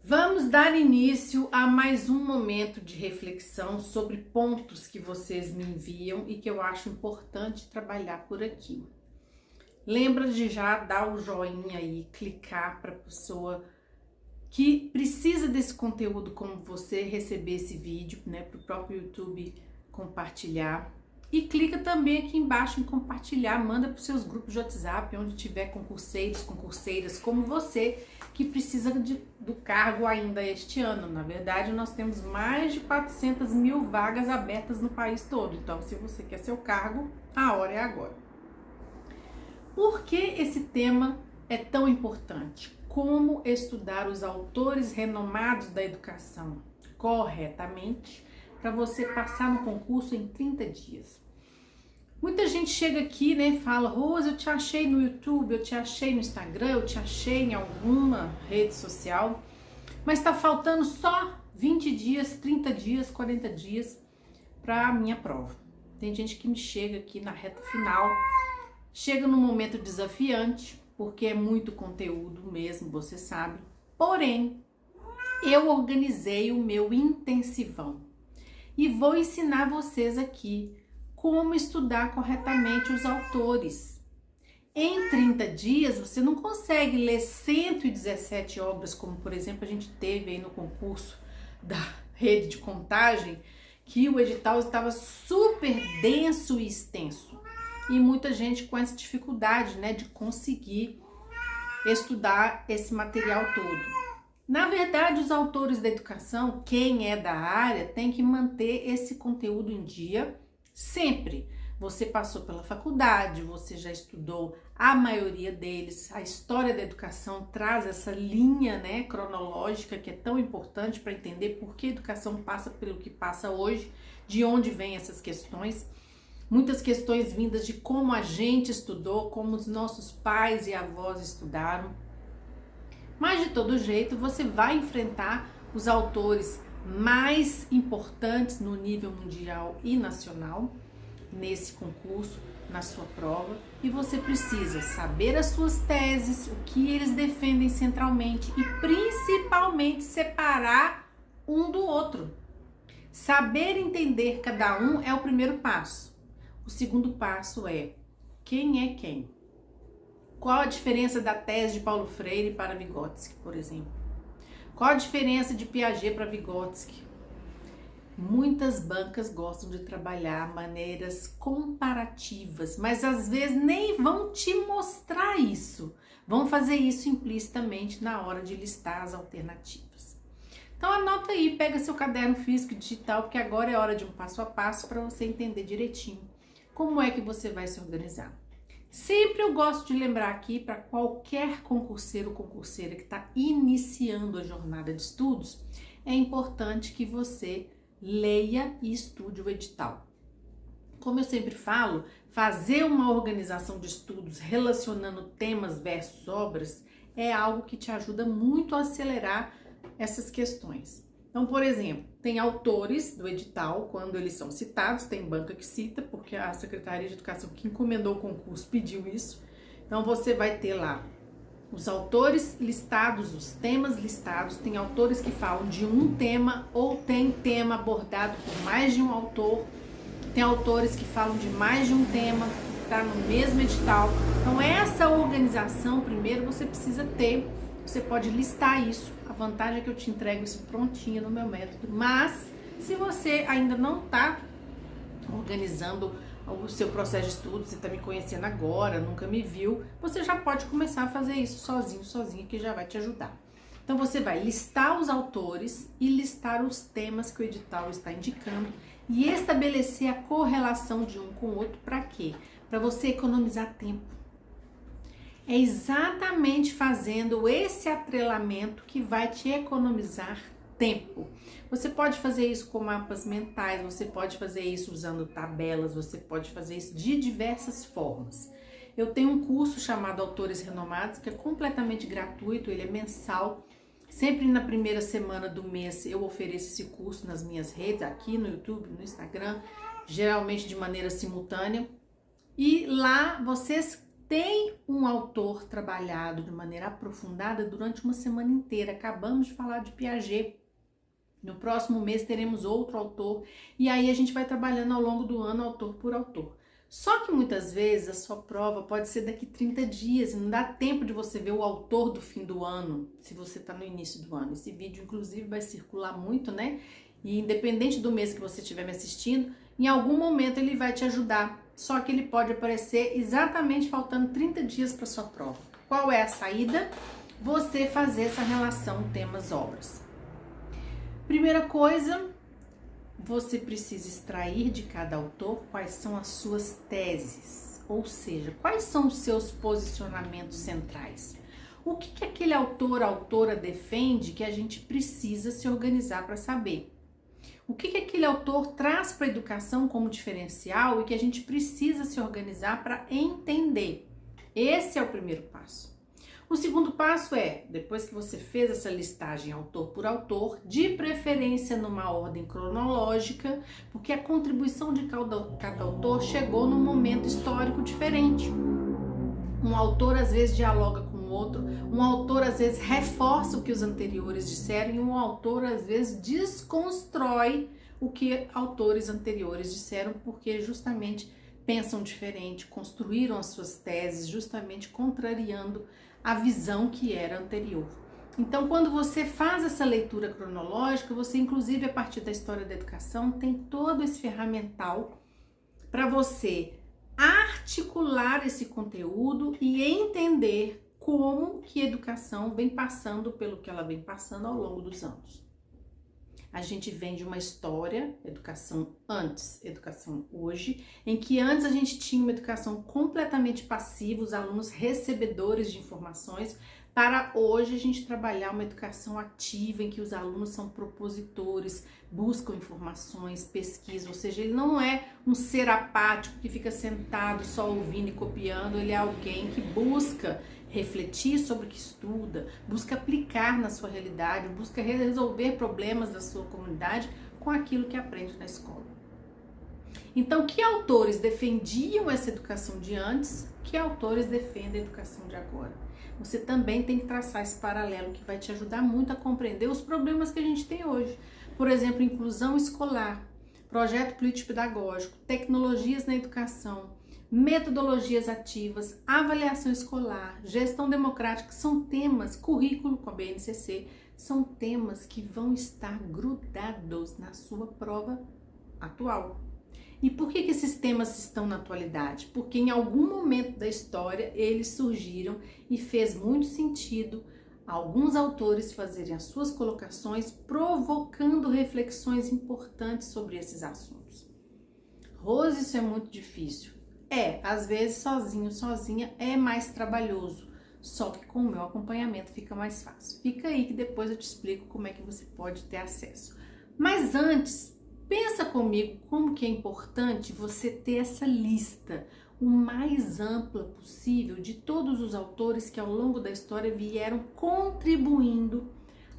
Vamos dar início a mais um momento de reflexão sobre pontos que vocês me enviam e que eu acho importante trabalhar por aqui. Lembra de já dar o joinha aí, clicar para a pessoa que precisa desse conteúdo como você receber esse vídeo, né, para o próprio YouTube compartilhar. E clica também aqui embaixo em compartilhar, manda para os seus grupos de WhatsApp, onde tiver concurseiros, concurseiras como você, que precisa do cargo ainda este ano. Na verdade, nós temos mais de 400 mil vagas abertas no país todo. Então, se você quer seu cargo, a hora é agora. Por que esse tema é tão importante? Como estudar os autores renomados da educação corretamente para você passar no concurso em 30 dias. Muita gente chega aqui, né, e fala: Rose, eu te achei no YouTube, eu te achei no Instagram, eu te achei em alguma rede social, mas tá faltando só 20 dias, 30 dias, 40 dias para a minha prova. Tem gente que me chega aqui na reta final, chega num momento desafiante, porque é muito conteúdo mesmo, você sabe. Porém, eu organizei o meu intensivão e vou ensinar vocês aqui como estudar corretamente os autores. Em 30 dias, você não consegue ler 117 obras, como, por exemplo, a gente teve aí no concurso da rede de contagem, que o edital estava super denso e extenso. E muita gente com essa dificuldade, né, de conseguir estudar esse material todo. Na verdade, os autores da educação, quem é da área, tem que manter esse conteúdo em dia sempre. Você passou pela faculdade, você já estudou a maioria deles. A história da educação traz essa linha, né, cronológica que é tão importante para entender por que a educação passa pelo que passa hoje, de onde vêm essas questões. Muitas questões vindas de como a gente estudou, como os nossos pais e avós estudaram. Mas de todo jeito, você vai enfrentar os autores mais importantes no nível mundial e nacional nesse concurso, na sua prova, e você precisa saber as suas teses, o que eles defendem centralmente e principalmente separar um do outro. Saber entender cada um é o primeiro passo. O segundo passo é quem é quem. Qual a diferença da tese de Paulo Freire para Vygotsky, por exemplo? Qual a diferença de Piaget para Vygotsky? Muitas bancas gostam de trabalhar maneiras comparativas, mas às vezes nem vão te mostrar isso. Vão fazer isso implicitamente na hora de listar as alternativas. Então anota aí, pega seu caderno físico digital, porque agora é hora de um passo a passo para você entender direitinho como é que você vai se organizar. Sempre eu gosto de lembrar aqui para qualquer concurseiro ou concurseira que está iniciando a jornada de estudos, é importante que você leia e estude o edital. Como eu sempre falo, fazer uma organização de estudos relacionando temas versus obras é algo que te ajuda muito a acelerar essas questões. Então, por exemplo, tem autores do edital, quando eles são citados, tem banca que cita, porque a Secretaria de Educação que encomendou o concurso pediu isso. Então, você vai ter lá os autores listados, os temas listados, tem autores que falam de um tema ou tem tema abordado por mais de um autor, tem autores que falam de mais de um tema, tá no mesmo edital. Então, essa organização, primeiro, você precisa ter. Você pode listar isso. A vantagem é que eu te entrego isso prontinho no meu método. Mas, se você ainda não está organizando o seu processo de estudo, você está me conhecendo agora, nunca me viu, você já pode começar a fazer isso sozinho, que já vai te ajudar. Então, você vai listar os autores e listar os temas que o edital está indicando e estabelecer a correlação de um com o outro. Para quê? Para você economizar tempo. É exatamente fazendo esse atrelamento que vai te economizar tempo. Você pode fazer isso com mapas mentais, você pode fazer isso usando tabelas, você pode fazer isso de diversas formas. Eu tenho um curso chamado Autores Renomados, que é completamente gratuito, ele é mensal. Sempre na primeira semana do mês eu ofereço esse curso nas minhas redes, aqui no YouTube, no Instagram, geralmente de maneira simultânea. E lá vocês tem um autor trabalhado de maneira aprofundada durante uma semana inteira. Acabamos de falar de Piaget. No próximo mês teremos outro autor e aí a gente vai trabalhando ao longo do ano, autor por autor. Só que muitas vezes a sua prova pode ser daqui 30 dias e não dá tempo de você ver o autor do fim do ano, se você está no início do ano. Esse vídeo, inclusive, vai circular muito, né? E independente do mês que você estiver me assistindo, em algum momento ele vai te ajudar. Só que ele pode aparecer exatamente faltando 30 dias para sua prova. Qual é a saída? Você fazer essa relação temas-obras. Primeira coisa, você precisa extrair de cada autor quais são as suas teses, ou seja, quais são os seus posicionamentos centrais. O que aquele autor, autora defende que a gente precisa se organizar para saber? O que aquele autor traz para a educação como diferencial e que a gente precisa se organizar para entender? Esse é o primeiro passo. O segundo passo é, depois que você fez essa listagem autor por autor, de preferência numa ordem cronológica, porque a contribuição de cada autor chegou num momento histórico diferente. Um autor às vezes dialoga com o outro, um autor às vezes reforça o que os anteriores disseram e um autor às vezes desconstrói o que autores anteriores disseram, porque justamente pensam diferente, construíram as suas teses justamente contrariando a visão que era anterior. Então, quando você faz essa leitura cronológica, você, inclusive, a partir da história da educação, tem todo esse ferramental para você articular esse conteúdo e entender como que a educação vem passando pelo que ela vem passando ao longo dos anos. A gente vem de uma história, educação antes, educação hoje, em que antes a gente tinha uma educação completamente passiva, os alunos recebedores de informações, para hoje a gente trabalhar uma educação ativa, em que os alunos são propositores, buscam informações, pesquisam, ou seja, ele não é um ser apático que fica sentado só ouvindo e copiando, ele é alguém que busca refletir sobre o que estuda, busca aplicar na sua realidade, busca resolver problemas da sua comunidade com aquilo que aprende na escola. Então, que autores defendiam essa educação de antes, que autores defendem a educação de agora? Você também tem que traçar esse paralelo que vai te ajudar muito a compreender os problemas que a gente tem hoje. Por exemplo, inclusão escolar, projeto político-pedagógico, tecnologias na educação, metodologias ativas, avaliação escolar, gestão democrática, são temas, currículo com a BNCC, são temas que vão estar grudados na sua prova atual. E por que esses temas estão na atualidade? Porque em algum momento da história eles surgiram e fez muito sentido alguns autores fazerem as suas colocações, provocando reflexões importantes sobre esses assuntos. Rose, isso é muito difícil. Às vezes sozinha é mais trabalhoso, só que com o meu acompanhamento fica mais fácil. Fica aí que depois eu te explico como é que você pode ter acesso. Mas antes, pensa comigo como que é importante você ter essa lista o mais ampla possível de todos os autores que ao longo da história vieram contribuindo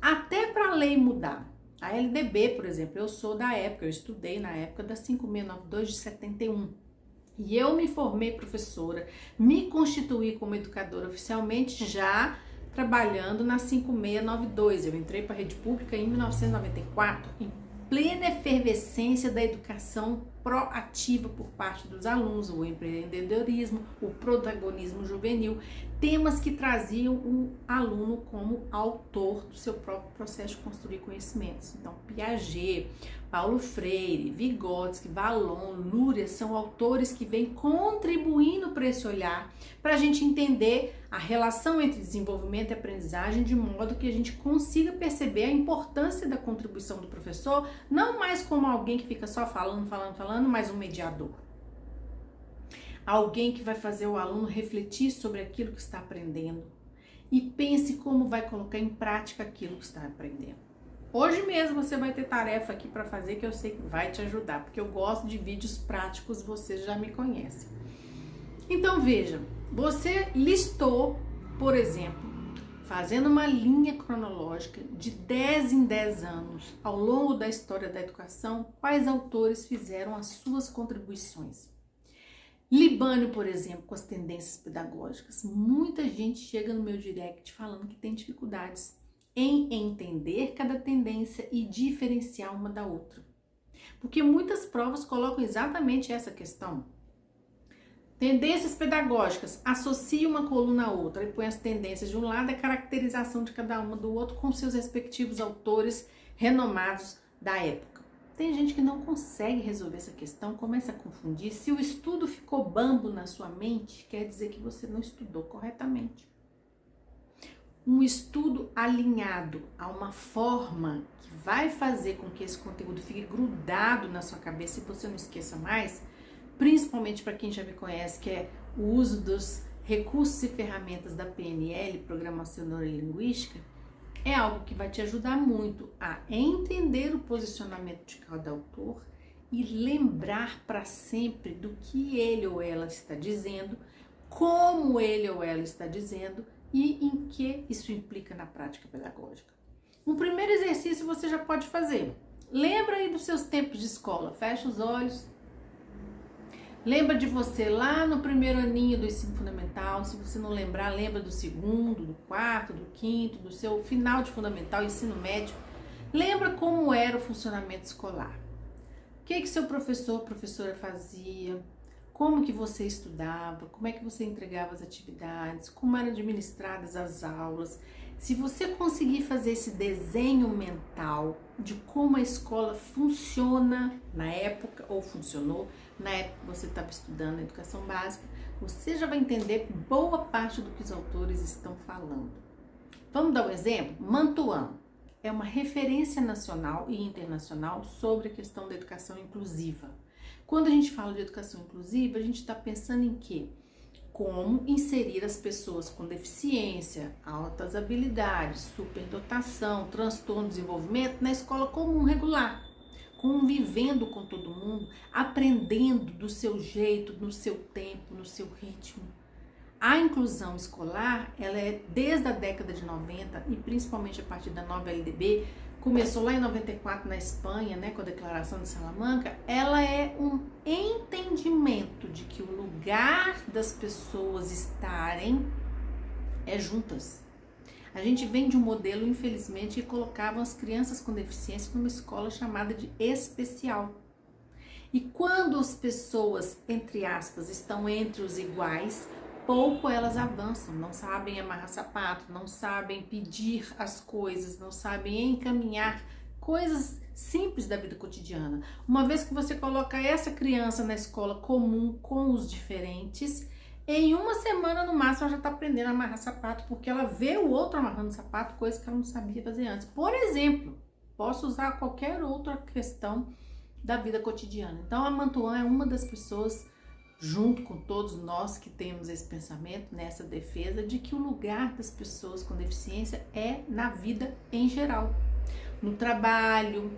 até para a lei mudar. A LDB, por exemplo, eu sou da época, eu estudei na época da 5692 de 71. E eu me formei professora, me constituí como educadora oficialmente já trabalhando na 5692. Eu entrei para a rede pública em 1994, em plena efervescência da educação proativa por parte dos alunos, o empreendedorismo, o protagonismo juvenil, temas que traziam o aluno como autor do seu próprio processo de construir conhecimentos. Então, Piaget, Paulo Freire, Vygotsky, Vallon, Luria são autores que vêm contribuindo para esse olhar, para a gente entender a relação entre desenvolvimento e aprendizagem, de modo que a gente consiga perceber a importância da contribuição do professor, não mais como alguém que fica só falando, mas um mediador. Alguém que vai fazer o aluno refletir sobre aquilo que está aprendendo e pense como vai colocar em prática aquilo que está aprendendo. Hoje mesmo você vai ter tarefa aqui para fazer que eu sei que vai te ajudar, porque eu gosto de vídeos práticos, você já me conhece. Então veja, você listou, por exemplo, fazendo uma linha cronológica de 10 em 10 anos ao longo da história da educação, quais autores fizeram as suas contribuições. Libânio, por exemplo, com as tendências pedagógicas. Muita gente chega no meu direct falando que tem dificuldades em entender cada tendência e diferenciar uma da outra. Porque muitas provas colocam exatamente essa questão. Tendências pedagógicas, associa uma coluna a outra e põe as tendências de um lado e a caracterização de cada uma do outro com seus respectivos autores renomados da época. Tem gente que não consegue resolver essa questão, começa a confundir. Se o estudo ficou bambo na sua mente, quer dizer que você não estudou corretamente. Um estudo alinhado a uma forma que vai fazer com que esse conteúdo fique grudado na sua cabeça e você não esqueça mais, principalmente para quem já me conhece, que é o uso dos recursos e ferramentas da PNL, Programação Neurolinguística, é algo que vai te ajudar muito a entender o posicionamento de cada autor e lembrar para sempre do que ele ou ela está dizendo, como ele ou ela está dizendo e em que isso implica na prática pedagógica. Um primeiro exercício você já pode fazer. Lembra aí dos seus tempos de escola, fecha os olhos. Lembra de você lá no primeiro aninho do ensino fundamental. Se você não lembrar, lembra do segundo, do quarto, do quinto, do seu final de fundamental, ensino médio. Lembra como era o funcionamento escolar. O que seu professor, professora fazia, como que você estudava, como é que você entregava as atividades, como eram administradas as aulas. Se você conseguir fazer esse desenho mental de como a escola funciona na época, ou funcionou, na época que você estava estudando a educação básica, você já vai entender boa parte do que os autores estão falando. Vamos dar um exemplo? Mantuan é uma referência nacional e internacional sobre a questão da educação inclusiva. Quando a gente fala de educação inclusiva, a gente está pensando em quê? Como inserir as pessoas com deficiência, altas habilidades, superdotação, transtorno de desenvolvimento na escola comum regular, convivendo com todo mundo, aprendendo do seu jeito, no seu tempo, no seu ritmo. A inclusão escolar, ela é desde a década de 90 e principalmente a partir da nova LDB, começou lá em 94 na Espanha, né, com a Declaração de Salamanca, ela é um entendimento de que o lugar das pessoas estarem é juntas. A gente vem de um modelo, infelizmente, que colocavam as crianças com deficiência numa escola chamada de especial. E quando as pessoas, entre aspas, estão entre os iguais, pouco elas avançam, não sabem amarrar sapato, não sabem pedir as coisas, não sabem encaminhar coisas simples da vida cotidiana. Uma vez que você coloca essa criança na escola comum com os diferentes, em uma semana no máximo ela já está aprendendo a amarrar sapato, porque ela vê o outro amarrando sapato, coisa que ela não sabia fazer antes. Por exemplo, posso usar qualquer outra questão da vida cotidiana. Então a Mantuan é uma das pessoas, junto com todos nós que temos esse pensamento, nessa defesa de que o lugar das pessoas com deficiência é na vida em geral, no trabalho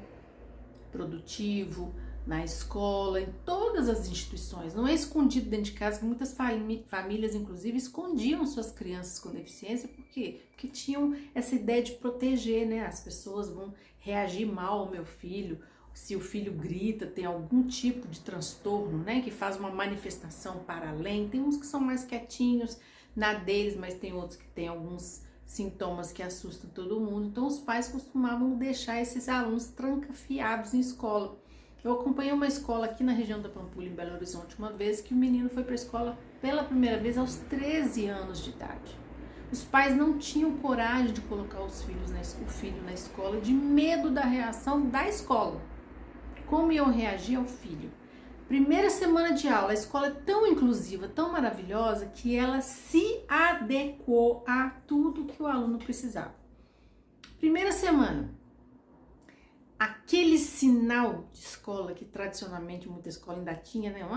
produtivo, na escola, em todas as instituições. Não é escondido dentro de casa, que muitas famílias, inclusive, escondiam suas crianças com deficiência. Por quê? Porque tinham essa ideia de proteger, né? As pessoas vão reagir mal ao meu filho, se o filho grita, tem algum tipo de transtorno, né, que faz uma manifestação para além. Tem uns que são mais quietinhos na deles, mas tem outros que têm alguns sintomas que assustam todo mundo. Então os pais costumavam deixar esses alunos trancafiados em escola. Eu acompanhei uma escola aqui na região da Pampulha, em Belo Horizonte, uma vez que o menino foi para a escola pela primeira vez aos 13 anos de idade. Os pais não tinham coragem de colocar o filho na escola, de medo da reação da escola. Como iam reagir ao filho? Primeira semana de aula, a escola é tão inclusiva, tão maravilhosa, que ela se adequou a tudo que o aluno precisava. Primeira semana, aquele sinal de escola que tradicionalmente muita escola ainda tinha, né?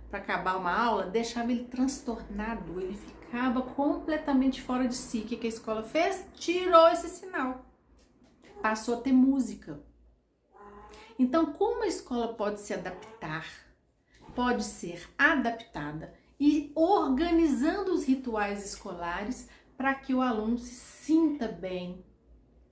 Para acabar uma aula, deixava ele transtornado, ele ficava completamente fora de si. O que a escola fez? Tirou esse sinal. Passou a ter música. Então, como a escola pode se adaptar, pode ser adaptada e organizando os rituais escolares para que o aluno se sinta bem,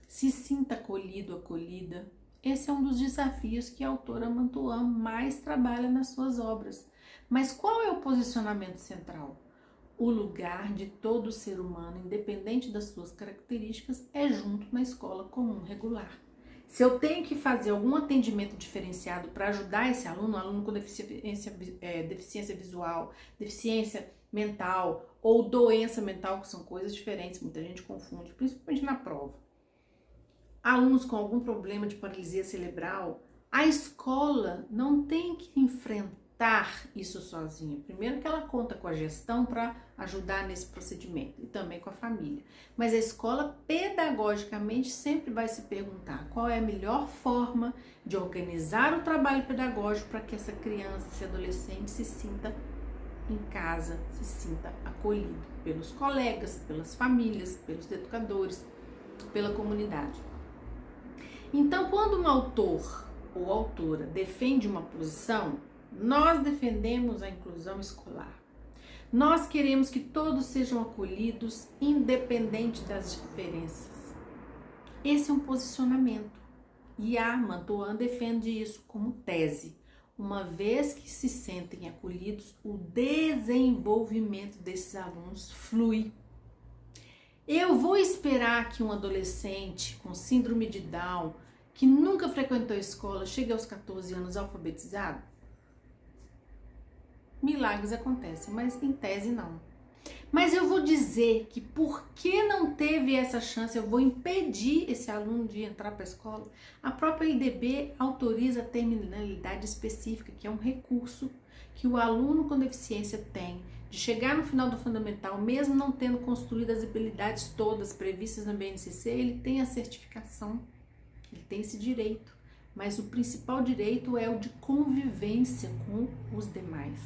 se sinta acolhido, acolhida. Esse é um dos desafios que a autora Mantuan mais trabalha nas suas obras. Mas qual é o posicionamento central? O lugar de todo ser humano, independente das suas características, é junto na escola comum regular. Se eu tenho que fazer algum atendimento diferenciado para ajudar esse aluno com deficiência visual, deficiência mental ou doença mental, que são coisas diferentes, muita gente confunde, principalmente na prova. Alunos com algum problema de paralisia cerebral, a escola não tem que enfrentar isso sozinha. Primeiro que ela conta com a gestão para ajudar nesse procedimento e também com a família. Mas a escola pedagogicamente sempre vai se perguntar qual é a melhor forma de organizar o trabalho pedagógico para que essa criança, esse adolescente se sinta em casa, se sinta acolhido pelos colegas, pelas famílias, pelos educadores, pela comunidade. Então, quando um autor ou autora defende uma posição, nós defendemos a inclusão escolar. Nós queremos que todos sejam acolhidos, independente das diferenças. Esse é um posicionamento. E a Mantoan defende isso como tese. Uma vez que se sentem acolhidos, o desenvolvimento desses alunos flui. Eu vou esperar que um adolescente com síndrome de Down, que nunca frequentou a escola, chegue aos 14 anos alfabetizado? Milagres acontecem, mas em tese não. Mas eu vou dizer que porque não teve essa chance, eu vou impedir esse aluno de entrar para a escola. A própria LDB autoriza a terminalidade específica, que é um recurso que o aluno com deficiência tem de chegar no final do fundamental, mesmo não tendo construído as habilidades todas previstas na BNCC, ele tem a certificação, ele tem esse direito. Mas o principal direito é o de convivência com os demais.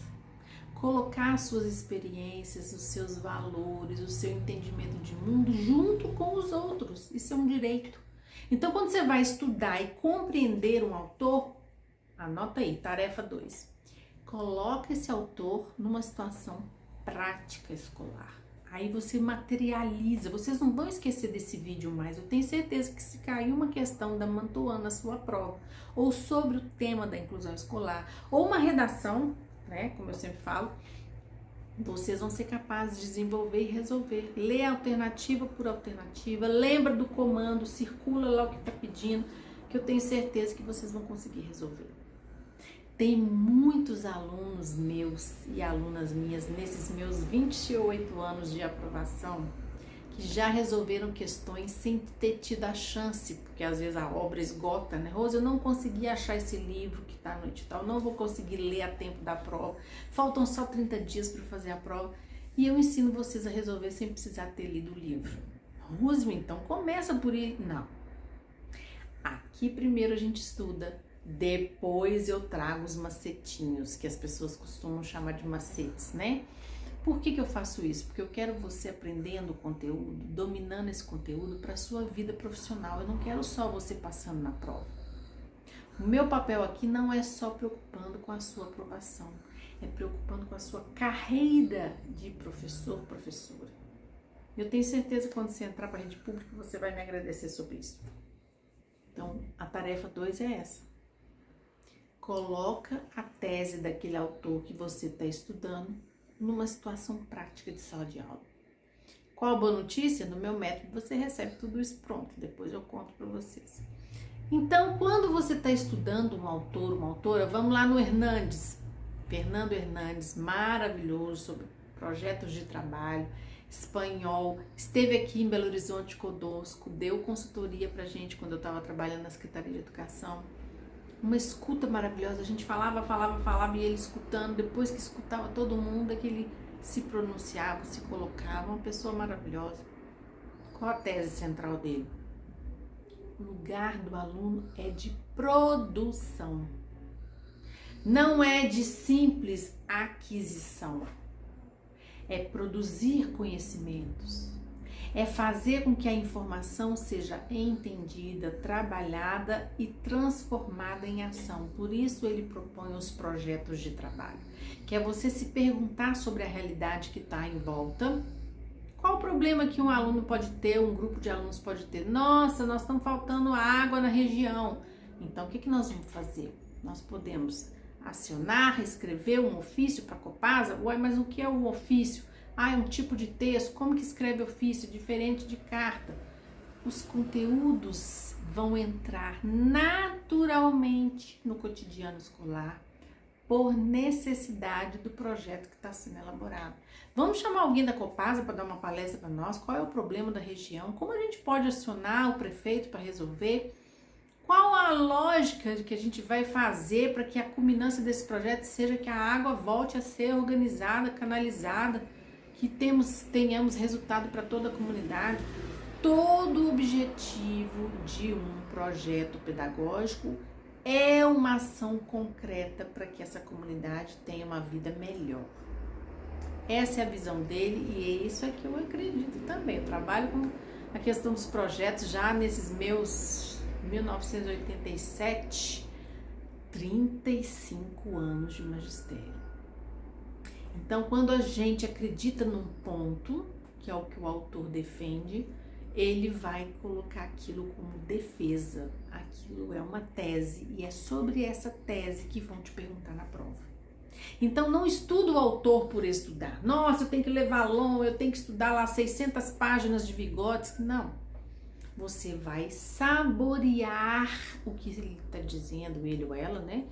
Colocar suas experiências, os seus valores, o seu entendimento de mundo junto com os outros. Isso é um direito. Então, quando você vai estudar e compreender um autor, anota aí, tarefa 2. Coloca esse autor numa situação prática escolar. Aí você materializa. Vocês não vão esquecer desse vídeo mais. Eu tenho certeza que se cair uma questão da Mantoan na sua prova, ou sobre o tema da inclusão escolar, ou uma redação, né, como eu sempre falo, vocês vão ser capazes de desenvolver e resolver. Lê alternativa por alternativa, lembra do comando, circula lá o que está pedindo, que eu tenho certeza que vocês vão conseguir resolver. Tem muitos alunos meus e alunas minhas nesses meus 28 anos de aprovação que já resolveram questões sem ter tido a chance, porque às vezes a obra esgota, né? Rose, eu não consegui achar esse livro que está no edital, não vou conseguir ler a tempo da prova, faltam só 30 dias para fazer a prova, e eu ensino vocês a resolver sem precisar ter lido o livro. Rose, então começa por aí. Não. Aqui primeiro a gente estuda, depois eu trago os macetinhos, que as pessoas costumam chamar de macetes, né? Por que eu faço isso? Porque eu quero você aprendendo o conteúdo, dominando esse conteúdo para a sua vida profissional. Eu não quero só você passando na prova. O meu papel aqui não é só preocupando com a sua aprovação, é preocupando com a sua carreira de professor, professora. Eu tenho certeza que quando você entrar para a rede pública, você vai me agradecer sobre isso. Então, a tarefa 2 é essa. Coloca a tese daquele autor que você está estudando numa situação prática de sala de aula. Qual a boa notícia? No meu método você recebe tudo isso pronto, depois eu conto para vocês. Então, quando você está estudando um autor, uma autora, vamos lá no Hernandes, Fernando Hernandes, maravilhoso, sobre projetos de trabalho, espanhol, esteve aqui em Belo Horizonte conosco, deu consultoria pra gente quando eu estava trabalhando na Secretaria de Educação. Uma escuta maravilhosa, a gente falava e ele escutando, depois que escutava todo mundo, é que ele se pronunciava, se colocava, uma pessoa maravilhosa. Qual a tese central dele? O lugar do aluno é de produção, não é de simples aquisição, é produzir conhecimentos, é fazer com que a informação seja entendida, trabalhada e transformada em ação. Por isso ele propõe os projetos de trabalho, que é você se perguntar sobre a realidade que está em volta. Qual o problema que um aluno pode ter, um grupo de alunos pode ter? Nossa, nós estamos faltando água na região. Então, o que nós vamos fazer? Nós podemos acionar, escrever um ofício para a Copasa? Ué, mas o que é um ofício? Ah, é um tipo de texto. Como que escreve ofício? Diferente de carta. Os conteúdos vão entrar naturalmente no cotidiano escolar por necessidade do projeto que está sendo elaborado. Vamos chamar alguém da Copasa para dar uma palestra para nós? Qual é o problema da região? Como a gente pode acionar o prefeito para resolver? Qual a lógica que a gente vai fazer para que a culminância desse projeto seja que a água volte a ser organizada, canalizada, que tenhamos resultado para toda a comunidade? Todo o objetivo de um projeto pedagógico é uma ação concreta para que essa comunidade tenha uma vida melhor. Essa é a visão dele e é isso que eu acredito também. Eu trabalho com a questão dos projetos já nesses meus 1987, 35 anos de magistério. Então, quando a gente acredita num ponto, que é o que o autor defende, ele vai colocar aquilo como defesa. Aquilo é uma tese e é sobre essa tese que vão te perguntar na prova. Então, não estuda o autor por estudar. Nossa, eu tenho que levar longo, eu tenho que estudar lá 600 páginas de Vygotsky. Não. Você vai saborear o que ele está dizendo, ele ou ela, né?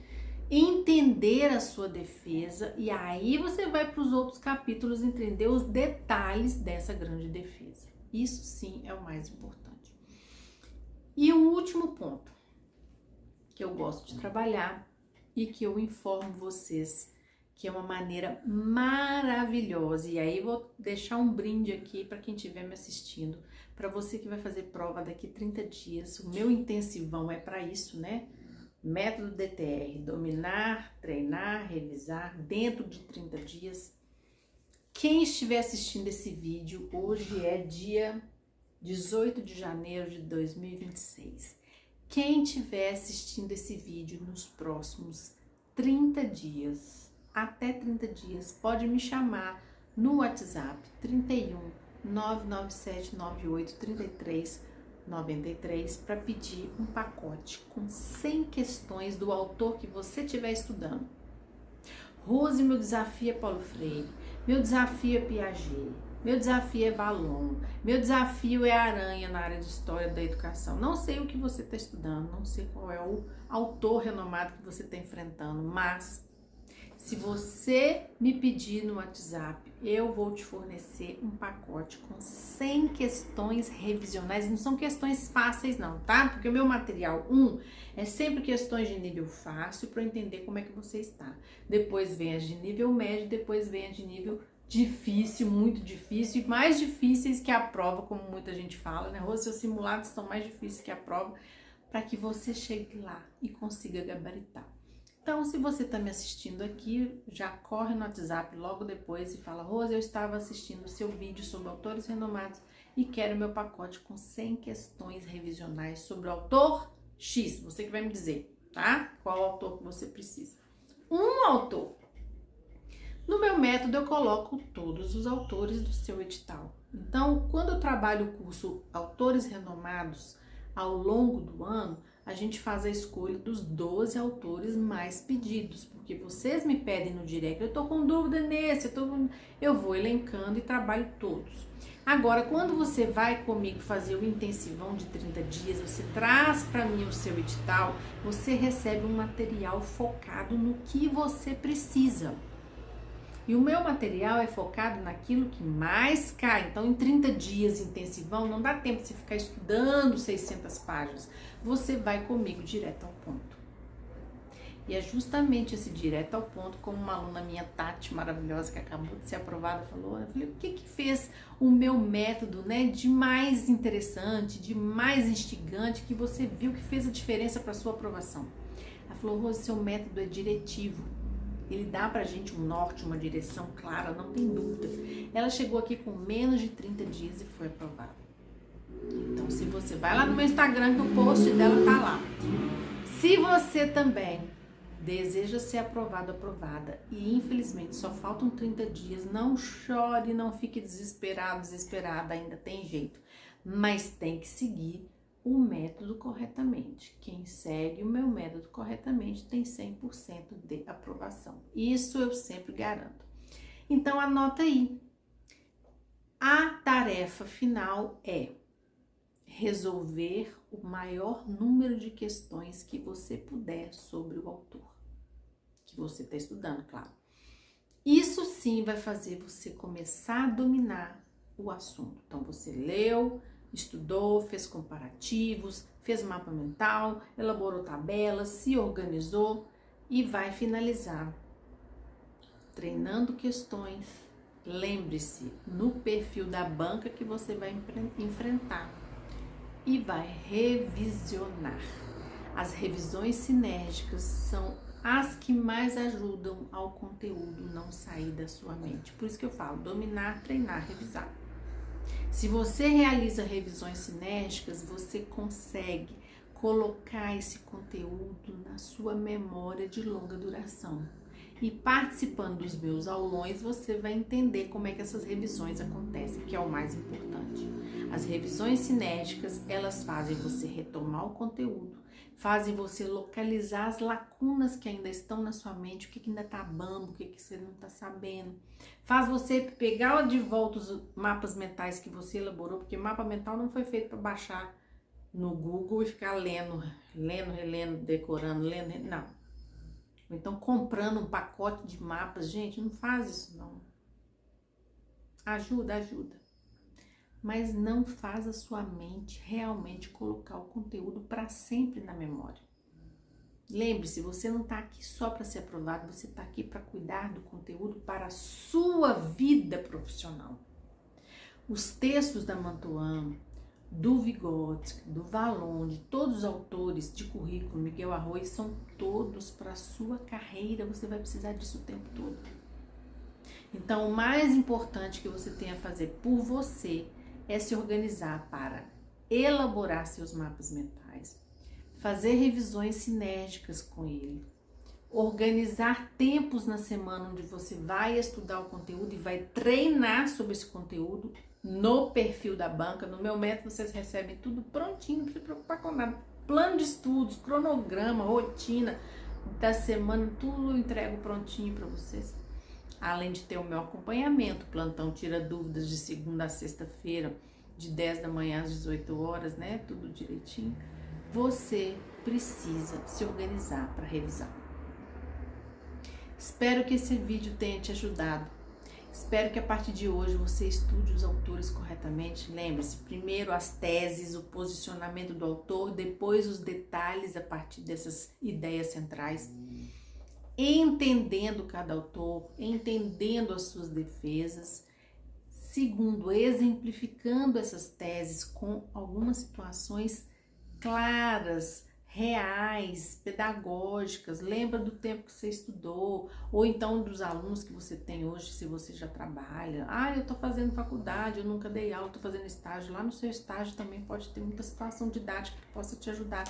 Entender a sua defesa e aí você vai para os outros capítulos entender os detalhes dessa grande defesa. Isso sim é o mais importante. E o último ponto que eu gosto de trabalhar e que eu informo vocês que é uma maneira maravilhosa, e aí vou deixar um brinde aqui para quem estiver me assistindo, para você que vai fazer prova daqui 30 dias, o meu intensivão é para isso, né? Método DTR, dominar, treinar, revisar dentro de 30 dias. Quem estiver assistindo esse vídeo, hoje é dia 18 de janeiro de 2026. Quem estiver assistindo esse vídeo nos próximos 30 dias, até 30 dias, pode me chamar no WhatsApp 31 997 98 33 93 para pedir um pacote com 100 questões do autor que você estiver estudando. Rose, meu desafio é Paulo Freire, meu desafio é Piaget, meu desafio é Vallon, meu desafio é Aranha na área de História da Educação. Não sei o que você está estudando, não sei qual é o autor renomado que você está enfrentando, mas se você me pedir no WhatsApp, eu vou te fornecer um pacote com 100 questões revisionais. Não são questões fáceis não, tá? Porque o meu material 1 é sempre questões de nível fácil para eu entender como é que você está. Depois vem as de nível médio, depois vem as de nível difícil, muito difícil, e mais difíceis que a prova, como muita gente fala, né? Os seus simulados são mais difíceis que a prova, para que você chegue lá e consiga gabaritar. Então, se você está me assistindo aqui, já corre no WhatsApp logo depois e fala: Rose, eu estava assistindo o seu vídeo sobre autores renomados e quero meu pacote com 100 questões revisionais sobre o autor X. Você que vai me dizer, tá? Qual autor que você precisa. Um autor. No meu método, eu coloco todos os autores do seu edital. Então, quando eu trabalho o curso Autores Renomados ao longo do ano, a gente faz a escolha dos 12 autores mais pedidos, porque vocês me pedem no direct, eu tô com dúvida nesse, eu vou elencando e trabalho todos. Agora, quando você vai comigo fazer o intensivão de 30 dias, você traz para mim o seu edital, você recebe um material focado no que você precisa. E o meu material é focado naquilo que mais cai. Então, em 30 dias intensivão, não dá tempo de você ficar estudando 600 páginas. Você vai comigo direto ao ponto. E é justamente esse direto ao ponto, como uma aluna minha, Tati, maravilhosa, que acabou de ser aprovada, falou, eu falei, o que que fez o meu método, né, de mais interessante, de mais instigante, que você viu que fez a diferença para sua aprovação? Ela falou, Rose, seu método é diretivo. Ele dá pra gente um norte, uma direção clara, não tem dúvida. Ela chegou aqui com menos de 30 dias e foi aprovada. Então, se você vai lá no meu Instagram, no post dela tá lá. Se você também deseja ser aprovado, aprovada, e infelizmente só faltam 30 dias, não chore, não fique desesperado, desesperada, ainda tem jeito. Mas tem que seguir o método corretamente. Quem segue o meu método corretamente tem 100% de aprovação. Isso eu sempre garanto. Então, anota aí. A tarefa final é resolver o maior número de questões que você puder sobre o autor, que você está estudando, claro. Isso sim vai fazer você começar a dominar o assunto. Então, você leu, estudou, fez comparativos, fez mapa mental, elaborou tabelas, se organizou e vai finalizar treinando questões. Lembre-se, no perfil da banca que você vai enfrentar e vai revisionar. As revisões sinérgicas são as que mais ajudam ao conteúdo não sair da sua mente. Por isso que eu falo, dominar, treinar, revisar. Se você realiza revisões sinérgicas, você consegue colocar esse conteúdo na sua memória de longa duração. E participando dos meus aulões, você vai entender como é que essas revisões acontecem, que é o mais importante. As revisões sinérgicas, elas fazem você retomar o conteúdo, fazem você localizar as lacunas que ainda estão na sua mente, o que ainda tá bambo, o que você não tá sabendo. Faz você pegar de volta os mapas mentais que você elaborou, porque mapa mental não foi feito para baixar no Google e ficar lendo, relendo, decorando, não. Ou então comprando um pacote de mapas. Gente, não faz isso não. Ajuda. Mas não faz a sua mente realmente colocar o conteúdo para sempre na memória. Lembre-se, você não está aqui só para ser aprovado, você está aqui para cuidar do conteúdo para a sua vida profissional. Os textos da Mantuan, do Vygotsky, do Valon, de todos os autores de currículo, Miguel Arroz, são todos para a sua carreira, você vai precisar disso o tempo todo. Então, o mais importante que você tem a fazer por você é se organizar para elaborar seus mapas mentais, fazer revisões sinérgicas com ele, organizar tempos na semana onde você vai estudar o conteúdo e vai treinar sobre esse conteúdo no perfil da banca. No meu método vocês recebem tudo prontinho, não se preocupar com nada. Plano de estudos, cronograma, rotina da semana, tudo eu entrego prontinho para vocês. Além de ter o meu acompanhamento, plantão tira dúvidas de segunda a sexta-feira, de 10 da manhã às 18 horas, né? Tudo direitinho. Você precisa se organizar para revisar. Espero que esse vídeo tenha te ajudado. Espero que a partir de hoje você estude os autores corretamente. Lembre-se, primeiro as teses, o posicionamento do autor, depois os detalhes a partir dessas ideias centrais. Entendendo cada autor, entendendo as suas defesas. Segundo, exemplificando essas teses com algumas situações claras, reais, pedagógicas. Lembra do tempo que você estudou, ou então dos alunos que você tem hoje, se você já trabalha. Eu tô fazendo faculdade, eu nunca dei aula, tô fazendo estágio. Lá no seu estágio também pode ter muita situação didática que possa te ajudar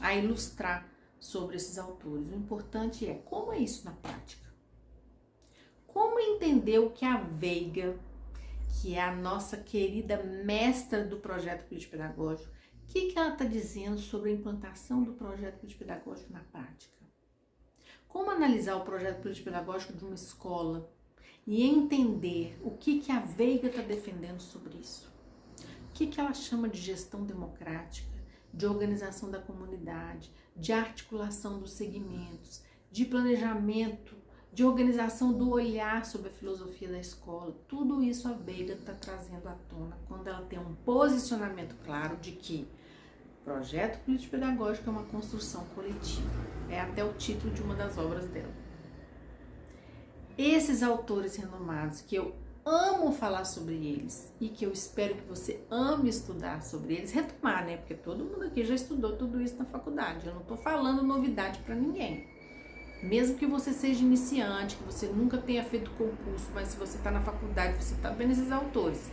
a ilustrar sobre esses autores. O importante é como é isso na prática. Como entender o que a Veiga, que é a nossa querida mestra do projeto político-pedagógico, o que ela está dizendo sobre a implantação do projeto político-pedagógico na prática? Como analisar o projeto político-pedagógico de uma escola e entender o que a Veiga está defendendo sobre isso? O que ela chama de gestão democrática, de organização da comunidade, de articulação dos segmentos, de planejamento, de organização do olhar sobre a filosofia da escola. Tudo isso a Veiga está trazendo à tona quando ela tem um posicionamento claro de que o projeto político-pedagógico é uma construção coletiva. É até o título de uma das obras dela. Esses autores renomados, que eu amo falar sobre eles e que eu espero que você ame estudar sobre eles, retomar, né? Porque todo mundo aqui já estudou tudo isso na faculdade. Eu não tô falando novidade para ninguém. Mesmo que você seja iniciante, que você nunca tenha feito concurso, mas se você está na faculdade, você está vendo esses autores.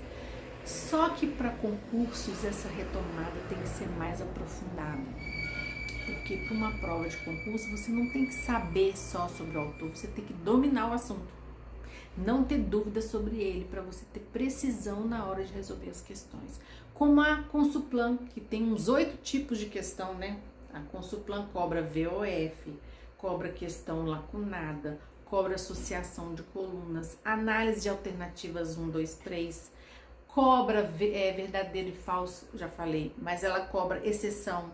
Só que para concursos, essa retomada tem que ser mais aprofundada. Porque para uma prova de concurso, você não tem que saber só sobre o autor, você tem que dominar o assunto. não ter dúvida sobre ele, para você ter precisão na hora de resolver as questões. Como a Consulplan, que tem uns 8 tipos de questão, né? A Consulplan cobra VOF, cobra questão lacunada, cobra associação de colunas, análise de alternativas 1, 2, 3, cobra verdadeiro e falso, já falei, mas ela cobra exceção,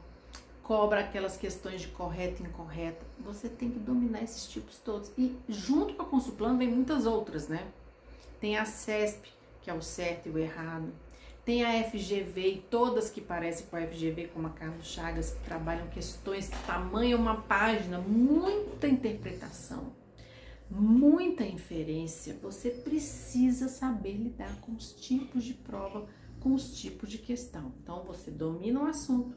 cobra aquelas questões de correto e incorreto. Você tem que dominar esses tipos todos. E junto com a Consulplan vem muitas outras, né? Tem a CESP, que é o certo e o errado. Tem a FGV e todas que parecem com a FGV, como a Carlos Chagas, que trabalham questões de tamanho, uma página, muita interpretação, muita inferência. Você precisa saber lidar com os tipos de prova, com os tipos de questão. Então, você domina o assunto,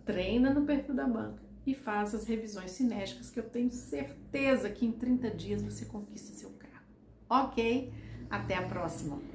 treina no perfil da banca e faz as revisões cinéticas, que eu tenho certeza que em 30 dias você conquista seu cargo. Ok? Até a próxima!